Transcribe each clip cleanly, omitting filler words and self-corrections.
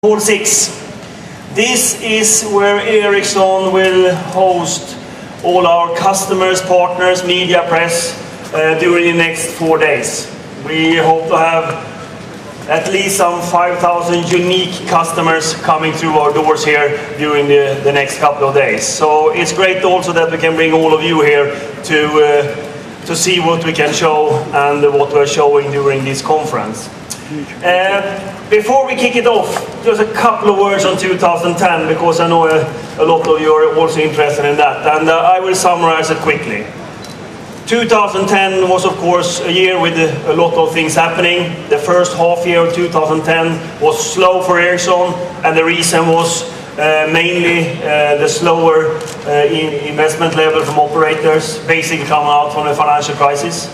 Hall 6. This is where Ericsson will host all our customers, partners, media, press during the next 4 days. We hope to have at least some 5,000 unique customers coming through our doors here during the next couple of days. So it's great also that we can bring all of you here to see what we can show and what we're showing during this conference. Before we kick it off, just a couple of words on 2010, because I know a lot of you are also interested in that, and I will summarize it quickly. 2010 was of course a year with a lot of things happening. The first half year of 2010 was slow for Ericsson, and the reason was mainly the slower investment level from operators, basically coming out from the financial crisis.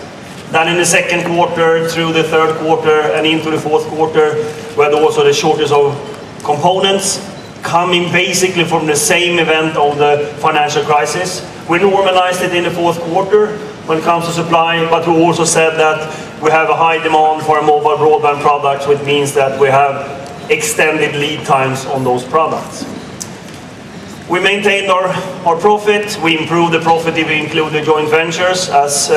Then in the second quarter, through the third quarter and into the fourth quarter, we had also the shortage of components coming basically from the same event of the financial crisis. We normalized it in the fourth quarter when it comes to supply, but we also said that we have a high demand for mobile broadband products, which means that we have extended lead times on those products. We maintained our profit. We improved the profit if we include the joint ventures, as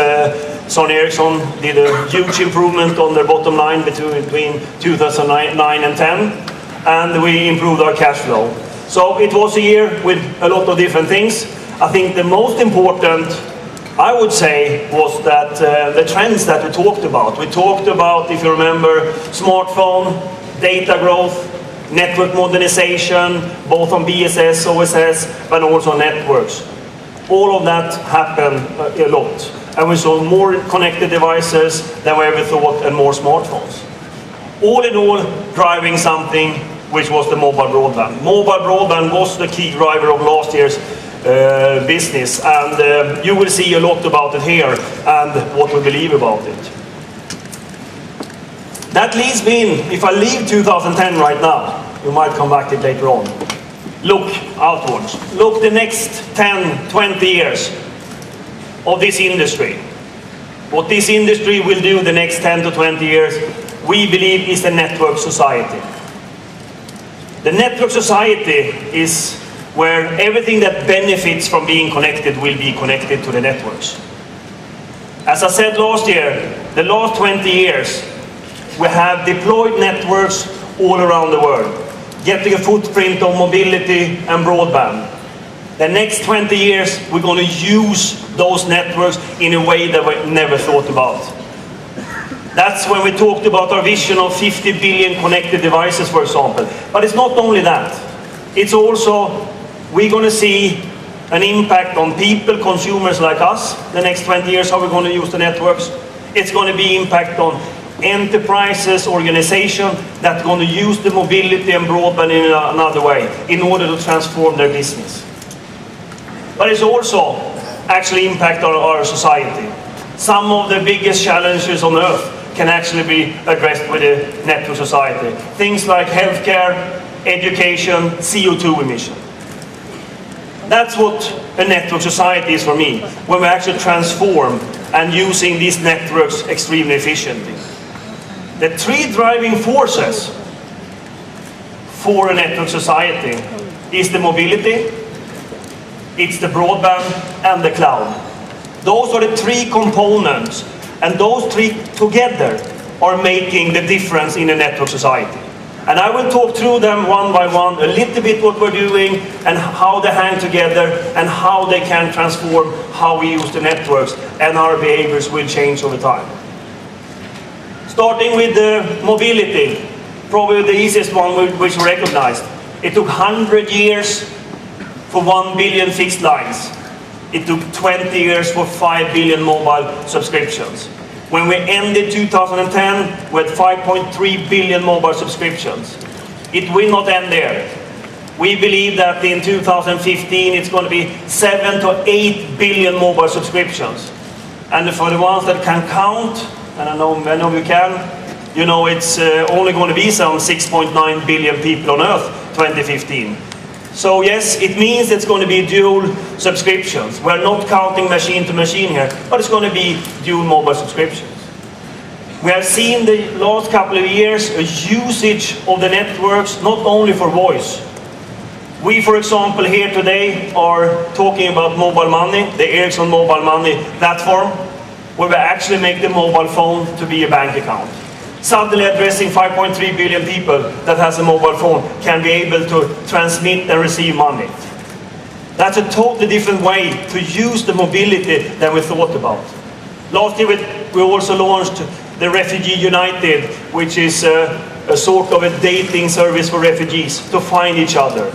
Sony Ericsson did a huge improvement on their bottom line between 2009 and 10, and we improved our cash flow. So it was a year with a lot of different things. I think the most important, I would say, was that the trends that we talked about. We talked about, if you remember, smartphone, data growth, network modernization, both on BSS, OSS, but also networks. All of that happened a lot. And we saw more connected devices than we ever thought, and more smartphones. All in all, driving something which was the mobile broadband. Mobile broadband was the key driver of last year's business, and you will see a lot about it here and what we believe about it. That leads me in, if I leave 2010 right now, you might come back to it later on. Look outwards. Look the next 10, 20 years of this industry. What this industry will do the next 10 to 20 years, we believe, is the network society. The network society is where everything that benefits from being connected will be connected to the networks. As I said last year, the last 20 years, we have deployed networks all around the world, getting a footprint of mobility and broadband. The next 20 years, we're going to use those networks in a way that we never thought about. That's when we talked about our vision of 50 billion connected devices, for example. But it's not only that. It's also, we're going to see an impact on people, consumers like us, the next 20 years, how we're going to use the networks. It's going to be impact on enterprises, organizations that are going to use the mobility and broadband in another way in order to transform their business. But it's also actually impact on our society. Some of the biggest challenges on earth can actually be addressed with a network society. Things like healthcare, education, CO2 emission. That's what a network society is for me, when we actually transform and using these networks extremely efficiently. The three driving forces for a network society is the mobility, it's the broadband, and the cloud. Those are the three components, and those three together are making the difference in a network society. And I will talk through them one by one, a little bit what we're doing and how they hang together and how they can transform how we use the networks, and our behaviors will change over time. Starting with the mobility, probably the easiest one which we recognized. It took 100 years for 1 billion fixed lines. It took 20 years for 5 billion mobile subscriptions. When we ended 2010 with 5.3 billion mobile subscriptions. It will not end there. We believe that in 2015 it's going to be 7 to 8 billion mobile subscriptions. And for the ones that can count, and I know many of you can, you know it's only going to be some 6.9 billion people on Earth 2015. So yes, it means it's going to be dual subscriptions. We're not counting machine to machine here, but it's going to be dual mobile subscriptions. We have seen the last couple of years a usage of the networks, not only for voice. We, for example, here today are talking about mobile money, the Ericsson mobile money platform, where we actually make the mobile phone to be a bank account. Suddenly addressing 5.3 billion people that has a mobile phone can be able to transmit and receive money. That's a totally different way to use the mobility than we thought about. Last year we also launched the Refugee United, which is a sort of a dating service for refugees to find each other.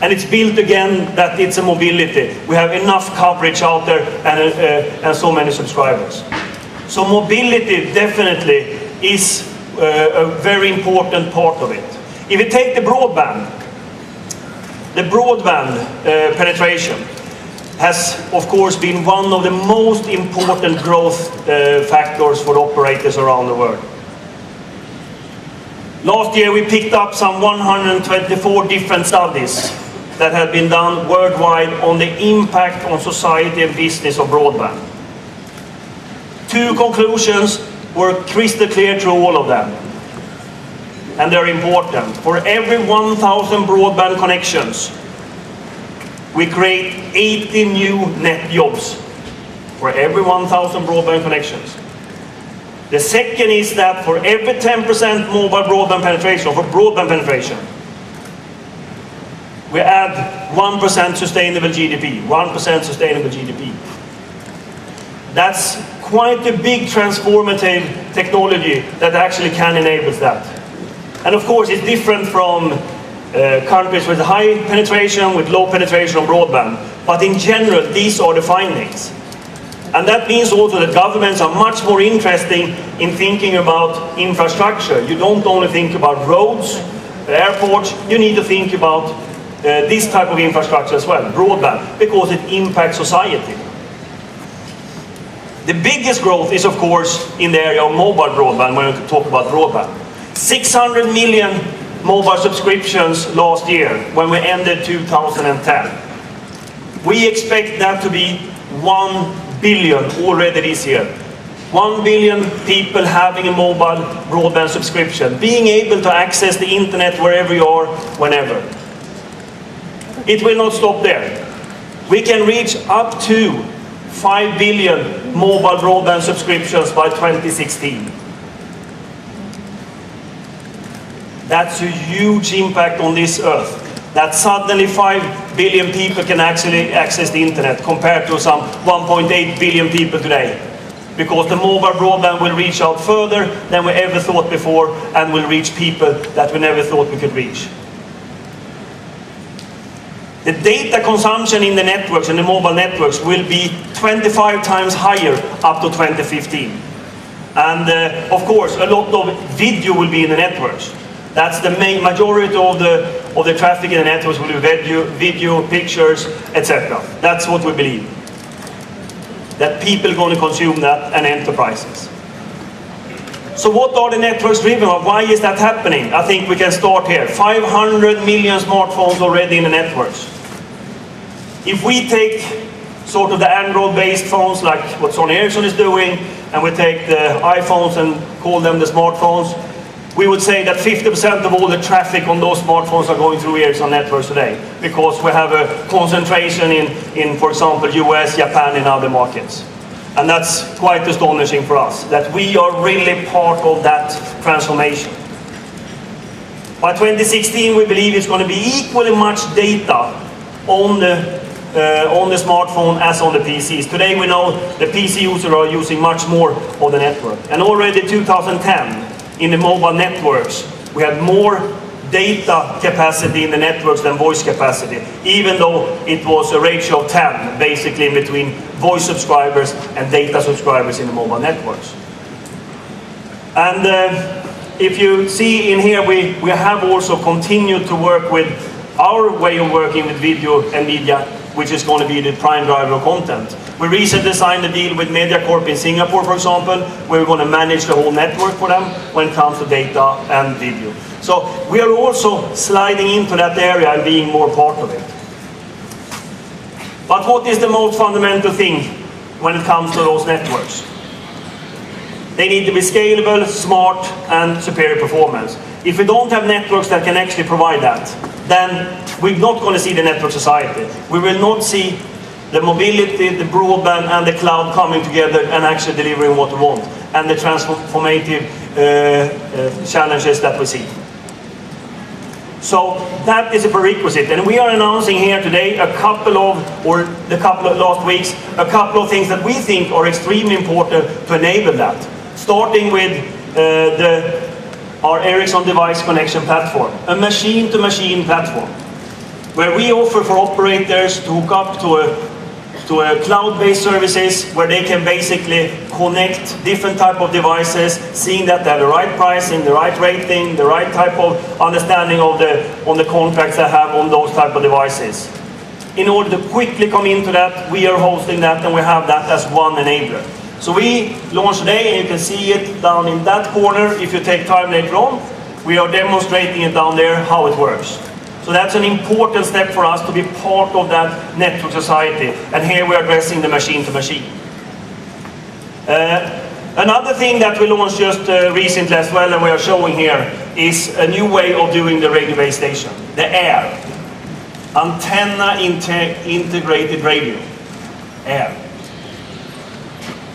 And it's built again that it's a mobility. We have enough coverage out there and so many subscribers. So mobility definitely is a very important part of it. If you take the broadband penetration has of course been one of the most important growth factors for operators around the world. Last year we picked up some 124 different studies that have been done worldwide on the impact on society and business of broadband. Two conclusions were crystal clear through all of them, and they're important. For every 1,000 broadband connections, we create 80 new net jobs. For every 1,000 broadband connections. The second is that for every 10% mobile broadband penetration, for broadband penetration, we add 1% sustainable GDP, 1% sustainable GDP. That's quite a big transformative technology that actually can enable that. And of course it's different from countries with high penetration, with low penetration of broadband. But in general, these are the findings. And that means also that governments are much more interested in thinking about infrastructure. You don't only think about roads, airports, you need to think about this type of infrastructure as well, broadband, because it impacts society. The biggest growth is, of course, in the area of mobile broadband, when we talk about broadband. 600 million mobile subscriptions last year, when we ended 2010. We expect that to be 1 billion already this year. 1 billion people having a mobile broadband subscription, being able to access the internet wherever you are, whenever. It will not stop there. We can reach up to 5 billion mobile broadband subscriptions by 2016. That's a huge impact on this earth. That suddenly 5 billion people can actually access the internet compared to some 1.8 billion people today. Because the mobile broadband will reach out further than we ever thought before and will reach people that we never thought we could reach. The data consumption in the networks and the mobile networks will be 25 times higher up to 2015. And of course, a lot of video will be in the networks. That's the main majority of the traffic in the networks will be video, pictures, etc. That's what we believe. That people are going to consume that, and enterprises. So what are the networks driven of? Why is that happening? I think we can start here. 500 million smartphones already in the networks. If we take sort of the Android-based phones like what Sony Ericsson is doing, and we take the iPhones and call them the smartphones, we would say that 50% of all the traffic on those smartphones are going through Ericsson networks today, because we have a concentration in, for example, US, Japan, and other markets. And that's quite astonishing for us, that we are really part of that transformation. By 2016, we believe it's going to be equally much data on the smartphone as on the PCs. Today we know the PC users are using much more of the network. And already 2010, in the mobile networks, we had more data capacity in the networks than voice capacity, even though it was a ratio of 10, basically in between voice subscribers and data subscribers in the mobile networks. And if you see in here, we have also continued to work with our way of working with video and media, which is going to be the prime driver of content. We recently signed a deal with MediaCorp in Singapore, for example, where we're going to manage the whole network for them when it comes to data and video. So we are also sliding into that area and being more part of it. But what is the most fundamental thing when it comes to those networks? They need to be scalable, smart, and superior performance. If we don't have networks that can actually provide that, then we're not going to see the network society. We will not see the mobility, the broadband, and the cloud coming together and actually delivering what we want, and the transformative challenges that we see. So that is a prerequisite, and we are announcing here today the couple of last weeks, a couple of things that we think are extremely important to enable that. Starting with our Ericsson device connection platform, a machine-to-machine platform, where we offer for operators to hook up to a cloud-based services where they can basically connect different type of devices, seeing that they have the right pricing, the right rating, the right type of understanding of the contracts they have on those type of devices. In order to quickly come into that, we are hosting that, and we have that as one enabler. So we launched today, and you can see it down in that corner. If you take time later on, we are demonstrating it down there, how it works. So that's an important step for us to be part of that network society. And here we're addressing the machine-to-machine. Another thing that we launched just recently as well, and we are showing here, is a new way of doing the radio base station, the AIR. Antenna integrated radio, AIR.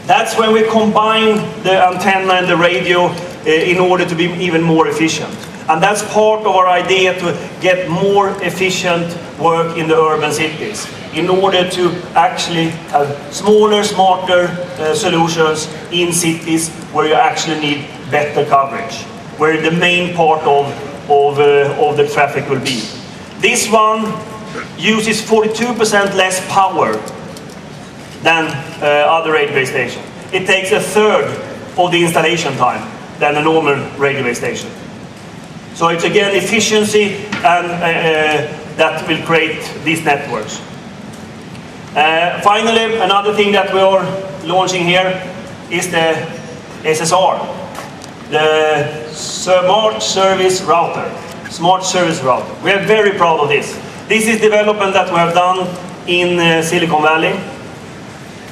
That's when we combine the antenna and the radio in order to be even more efficient. And that's part of our idea to get more efficient work in the urban cities, in order to actually have smaller, smarter solutions in cities where you actually need better coverage, where the main part of the traffic will be. This one uses 42% less power than other radio base stations. It takes a third of the installation time than a normal radio base station. So it's again efficiency, and that will create these networks. Finally, another thing that we are launching here is the SSR, the Smart Service Router. Smart Service Router. We are very proud of this. This is development that we have done in Silicon Valley.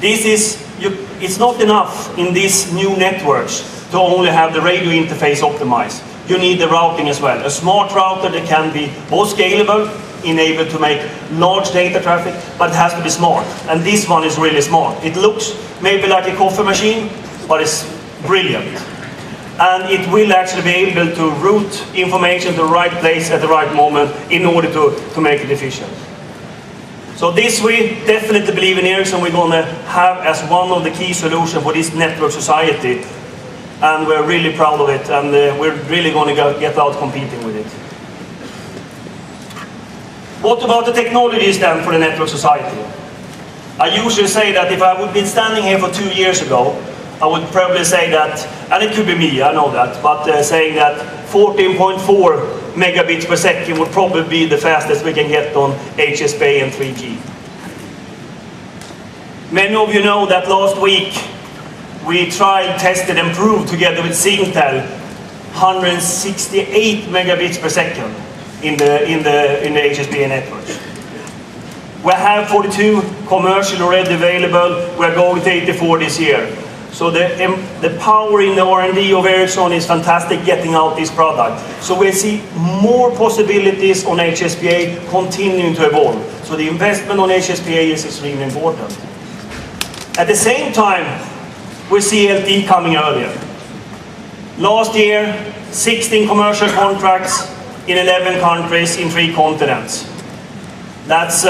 It's not enough in these new networks to only have the radio interface optimized. You need the routing as well. A smart router that can be both scalable, enabled to make large data traffic, but it has to be smart. And this one is really smart. It looks maybe like a coffee machine, but it's brilliant. And it will actually be able to route information to the right place at the right moment in order to make it efficient. So this we definitely believe in Ericsson we're going to have as one of the key solutions for this network society. And we're really proud of it, and we're really going to get out competing with it. What about the technologies then for the network society? I usually say that if I would have been standing here for 2 years ago, I would probably say that, and it could be me, I know that, but saying that 14.4 megabits per second would probably be the fastest we can get on HSPA and 3G. Many of you know that last week we tried, tested, and proved together with Singtel 168 megabits per second in the HSPA network. We have 42 commercial already available. We're going to 84 this year. So the power in the R&D of Ericsson is fantastic, getting out this product. So we see more possibilities on HSPA continuing to evolve. So the investment on HSPA is extremely important. At the same time, we see LTE coming earlier. Last year, 16 commercial contracts in 11 countries in 3 continents. That's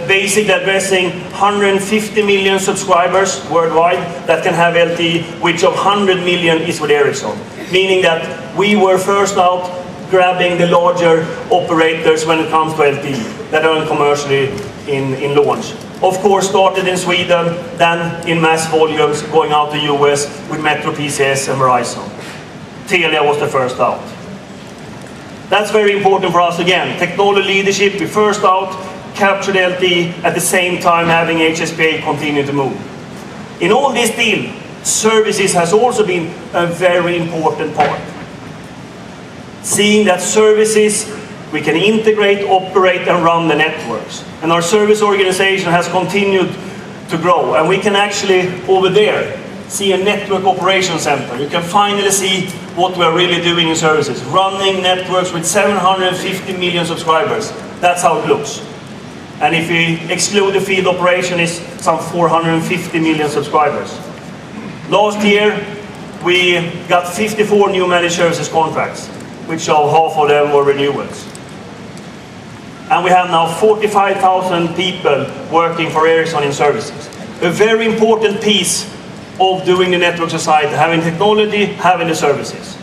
basically addressing 150 million subscribers worldwide that can have LTE, which of 100 million is with Ericsson. Meaning that we were first out grabbing the larger operators when it comes to LTE that are commercially in launch. Of course, started in Sweden, then in mass volumes, going out to US with Metro PCS and Verizon. Telia was the first out. That's very important for us again. Technology leadership, we first out, captured LTE, at the same time having HSPA continue to move. In all this deal, services has also been a very important part. Seeing that services, we can integrate, operate, and run the networks. And our service organization has continued to grow. And we can actually, over there, see a network operation center. You can finally see what we're really doing in services. Running networks with 750 million subscribers. That's how it looks. And if we exclude the field operation, it's some 450 million subscribers. Last year, we got 54 new managed services contracts, which are half of them were renewals. And we have now 45,000 people working for Ericsson in services. A very important piece of doing the network society, having technology, having the services.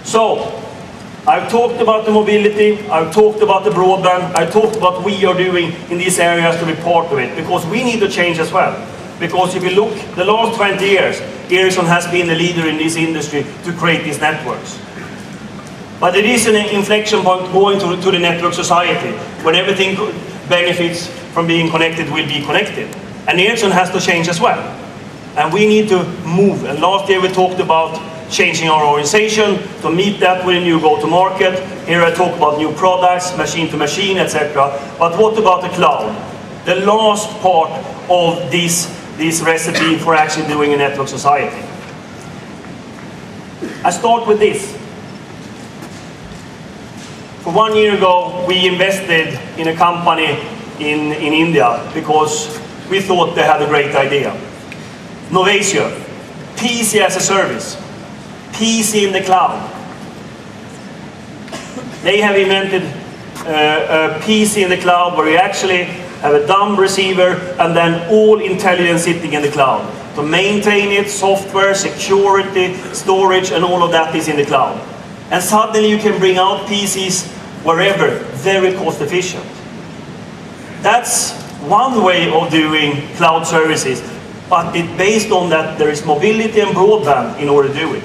So, I've talked about the mobility, I've talked about the broadband, I've talked about what we are doing in these areas to be part of it, because we need to change as well. Because if you look, the last 20 years, Ericsson has been the leader in this industry to create these networks. But it is an inflection point going to the network society, when everything benefits from being connected will be connected. And Ericsson has to change as well. And we need to move. And last year we talked about changing our organization to meet that with a new go-to-market. Here I talk about new products, machine-to-machine, etc. But what about the cloud? The last part of this recipe for actually doing a network society. I start with this. For 1 year ago, we invested in a company in India because we thought they had a great idea. Novatio, PC as a service, PC in the cloud. They have invented a PC in the cloud where you actually have a dumb receiver and then all intelligence sitting in the cloud. To maintain it, software, security, storage, and all of that is in the cloud. And suddenly you can bring out PCs wherever, very cost efficient. That's one way of doing cloud services, but it's based on that there is mobility and broadband in order to do it.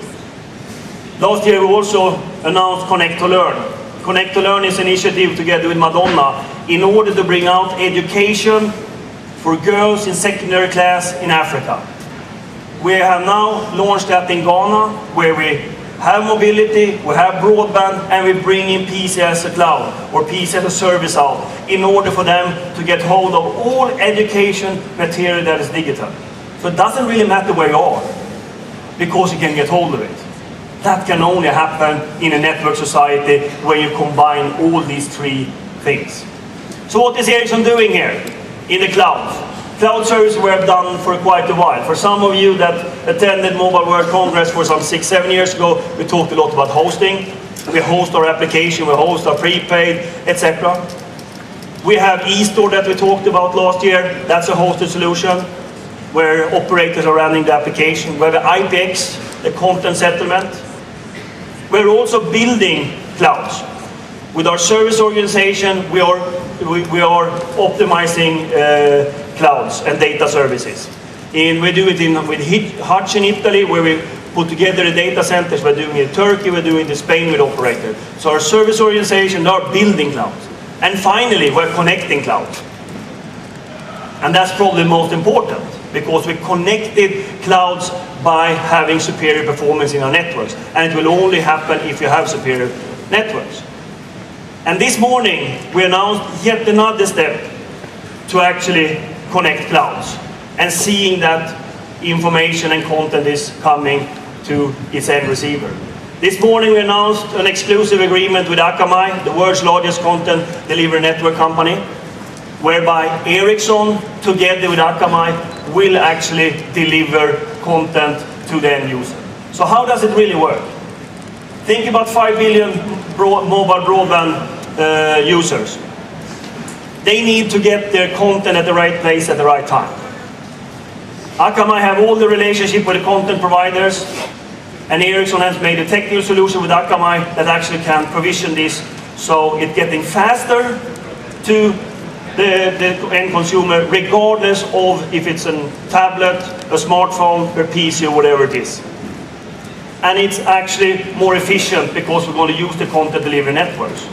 Last year we also announced Connect to Learn. Connect to Learn is an initiative together with Madonna in order to bring out education for girls in secondary class in Africa. We have now launched that in Ghana, where we have mobility, we have broadband, and we bring in PC as a cloud, or PC as a service out, in order for them to get hold of all education material that is digital. So it doesn't really matter where you are, because you can get hold of it. That can only happen in a network society where you combine all these three things. So what is Ericsson doing here in the cloud? Cloud service we have done for quite a while. For some of you that attended Mobile World Congress for some 6-7 years ago, we talked a lot about hosting. We host our application, we host our prepaid, etc. We have eStore that we talked about last year. That's a hosted solution where operators are running the application. We have IPX, the content settlement. We're also building clouds. With our service organization, we are optimizing clouds and data services. We do it with Hutch in Italy, where we put together the data centers. We're doing it in Turkey, we're doing it in Spain with operators. So our service organization are building clouds. And finally, we're connecting clouds. And that's probably most important, because we connected clouds by having superior performance in our networks. And it will only happen if you have superior networks. And this morning, we announced yet another step to actually connect clouds and seeing that information and content is coming to its end receiver. This morning, we announced an exclusive agreement with Akamai, the world's largest content delivery network company, whereby Ericsson, together with Akamai, will actually deliver content to the end user. So how does it really work? Think about 5 billion mobile broadband users. They need to get their content at the right place at the right time. Akamai have all the relationship with the content providers, and Ericsson has made a technical solution with Akamai that actually can provision this, so it's getting faster to the end consumer, regardless of if it's a tablet, a smartphone, a PC, or whatever it is. And it's actually more efficient because we're going to use the content delivery networks.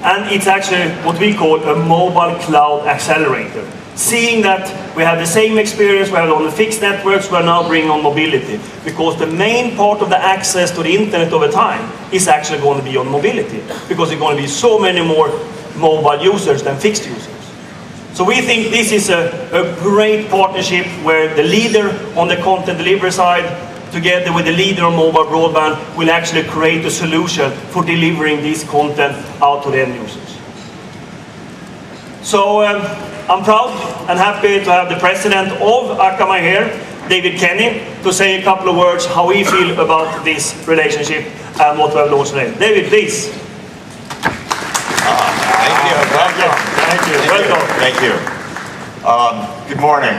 And it's actually what we call a mobile cloud accelerator. Seeing that we have the same experience we have on the fixed networks, we're now bringing on mobility. Because the main part of the access to the internet over time is actually going to be on mobility. Because there's going to be so many more mobile users than fixed users. So we think this is a great partnership where the leader on the content delivery side, together with the leader on mobile broadband, will actually create a solution for delivering this content out to the end users. So I'm proud and happy to have the president of Akamai here, David Kenny, to say a couple of words how we feel about this relationship and what we have launched today. David, please. Thank you. Thank you. Welcome. Thank you. Good morning.